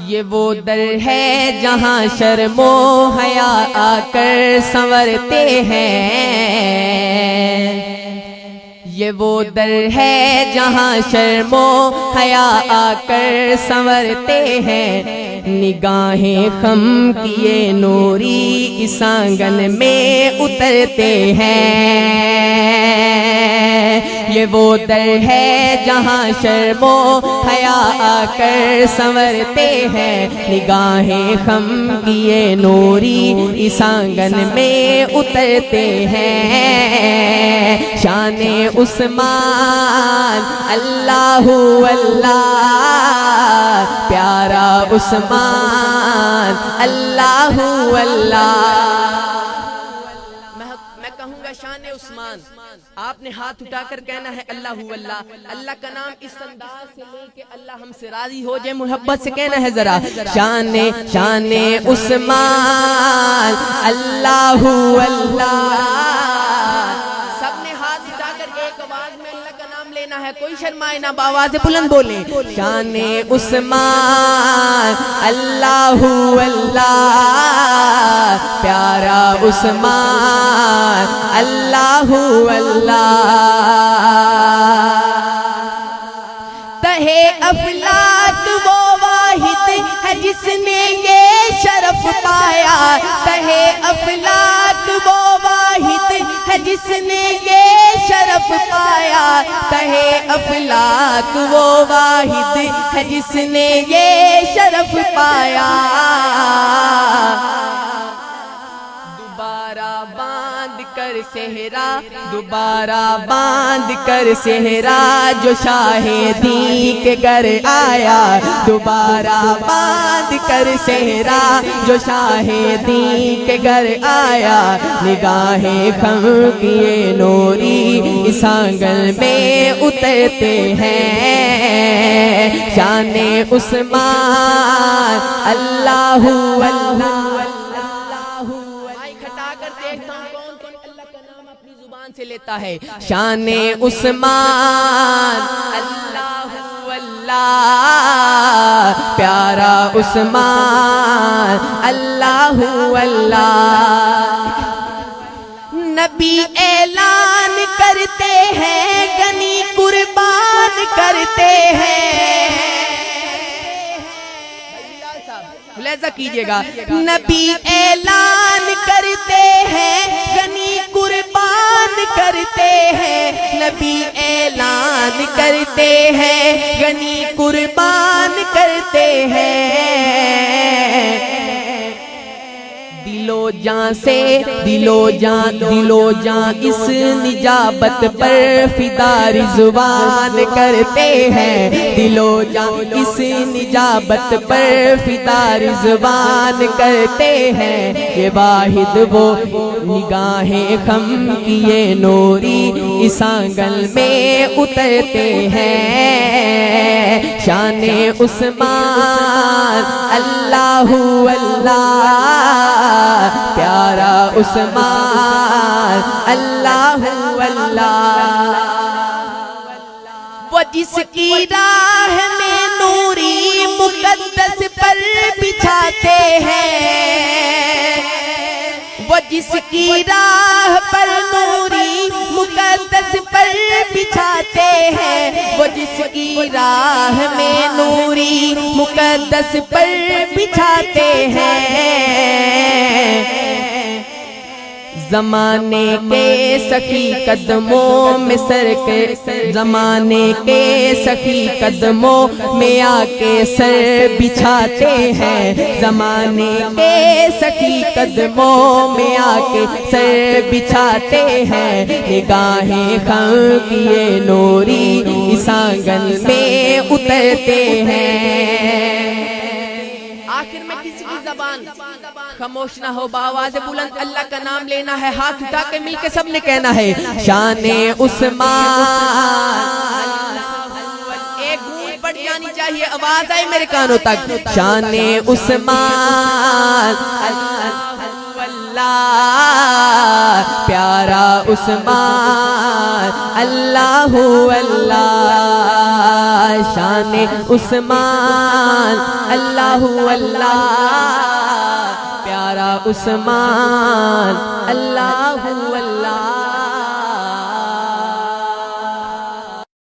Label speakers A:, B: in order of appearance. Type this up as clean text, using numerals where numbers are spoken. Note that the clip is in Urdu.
A: یہ وہ در ہے جہاں شرم و حیا آ کر سنورتے ہیں، یہ وہ در ہے جہاں شرم و حیا آ کر سنورتے ہیں، نگاہیں خم کیے نوری اس آنگن میں اترتے ہیں، یہ وہ در ہے جہاں شرم و حیا آ کر سنورتے ہیں، نگاہیں خم کیے نوری اس آنگن میں اترتے ہیں، شان عثمان اللہ اللہ، پیارا عثمان اللہ اللہ۔ میں کہوں گا شان عثمان، آپ نے ہاتھ اٹھا کر کہنا ہے اللہ اللہ، اللہ کا نام اس انداز سے لے کہ اللہ ہم سے راضی ہو جائے، محبت سے کہنا ہے ذرا شان عثمان اللہ اللہ۔ سب نے ہاتھ اٹھا کر ایک آواز میں اللہ کا نام لینا ہے، کوئی شرمائے نہ، بآواز بلند بولیں شان عثمان اللہ اللہ، پیارا عثمان اللہ اللہ۔ تہے افلاک وہ واحد ہے جس نے یہ شرف پایا، تہے افلاک وہ واحد ہے جس نے یہ شرف پایا، تہے افلاک وہ واحد ہے جس نے یہ شرف پایا، دوبارہ باندھ کر صحرا، دوبارہ باندھ کر صحرا جو شاہ دین کے گھر آیا، دوبارہ باندھ کر صحرا جو شاہ دین کے گھر آیا، نگاہیں خم کیے نوری اس آنگن میں اترتے ہیں، شان عثمان اللہ اللہ۔ سے لیتا ہے شان عثمان اللہ اللہ، پیارا عثمان اللہ اللہ۔ نبی اعلان کرتے ہیں غنی قربان کرتے ہیں، ملاحظہ کیجئے گا، نبی اعلان کرتے ہیں غنی قربان کرتے ہیں، نبی اعلان کرتے ہیں غنی قربان کرتے ہیں، دل و جان سے دل و جان اس نجابت پر فدا رضوان کرتے ہیں، دل و جان اس نجابت پر فدا رضوان کرتے ہیں، یہ واحد وہ نگاہیں خم کیے نوری اس آنگن میں اترتے ہیں، شان عثمان اللہ اللہ، پیارا عثمان اللہ اللہ۔ وہ جس کی راہ میں نوری مقدس پر بچھاتے ہیں، وہ جس کی راہ پر نوری مقدس پر بچھاتے ہیں، وہ جس کی راہ میں نوری مقدس پر بچھاتے ہیں، زمانے کے سخی قدموں میں سر کے، زمانے کے سخی قدموں میں آ کے سر بچھاتے ہیں، زمانے کے سخی قدموں میں آ کے سر بچھاتے ہیں، نگاہیں خم کیے نوری اس آنگن میں اترتے ہیں۔ آخر میں کسی کی زبان خاموش نہ ہو، بآواز بلند اللہ کا نام لینا ہے، ہاتھ اٹھا کے مل کے سب نے کہنا ہے شان عثمان، ایک گونج پڑ جانی چاہیے، آواز آئے میرے کانوں تک، شان عثمان اللہ، پیارا عثمان اللہ اللہ، شان عثمان اللہ اللہ پیارا عثمان